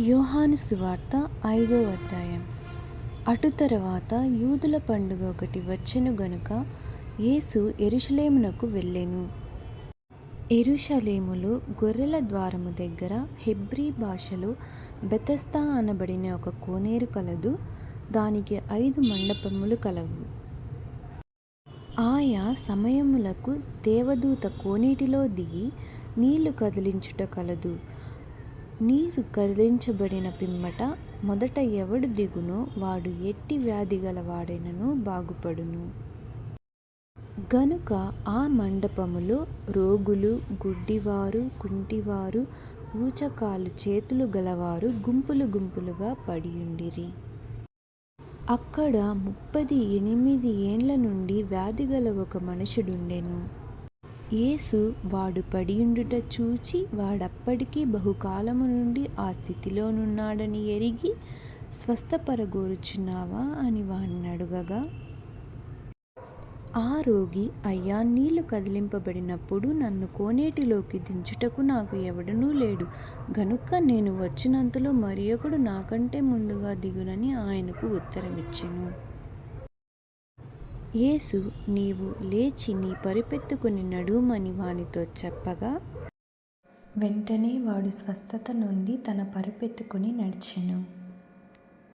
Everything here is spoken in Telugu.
యోహాను సువార్త 5వ అధ్యాయం. అటు తరువాత యూదుల పండుగ ఒకటి వచ్చెను గనుక యేసు యెరూషలేమునకు వెళ్ళెను. యెరూషలేములో గొర్రెల ద్వారము దగ్గర హెబ్రీ భాషలో బెతెస్దా అనబడిన ఒక కోనేరు కలదు. దానికి 5 మండపములు కలవు. ఆయా సమయములకు దేవదూత కోనేటిలో దిగి నీళ్లు కదిలించుట కలదు. నీరు కదిలించబడిన పిమ్మట మొదట ఎవడు దిగునో వాడు ఎట్టి వ్యాధి గలవాడైనను బాగుపడును. గనుక ఆ మండపములో రోగులు, గుడ్డివారు, కుంటివారు, ఊచకాలు చేతులు గలవారు గుంపులు గుంపులుగా పడియుండిరి. అక్కడ 38 ఏండ్ల నుండి వ్యాధిగల ఒక మనుషుడుండెను. యేసు వాడు పడియుండుట చూచి వాడప్పటికి బహుకాలము నుండి ఆ స్థితిలోనున్నాడని ఎరిగి, స్వస్థపరగోరుచున్నావా అని వానినడుగగా, ఆ రోగి, అయ్యా, నీళ్లు కదిలింపబడినప్పుడు నన్ను కోనేటిలోకి దించుటకు నాకు ఎవడునూ లేడు గనుక నేను వచ్చినంతలో మరియొకడు నాకంటే ముందుగా దిగునని ఆయనకు ఉత్తరమిచ్చెను. యేసు, నీవు లేచి నీ పరుపెత్తుకుని నడువుమని వానితో చెప్పగా, వెంటనే వాడు స్వస్థత నొంది తన పరుపెత్తుకుని నడిచెను.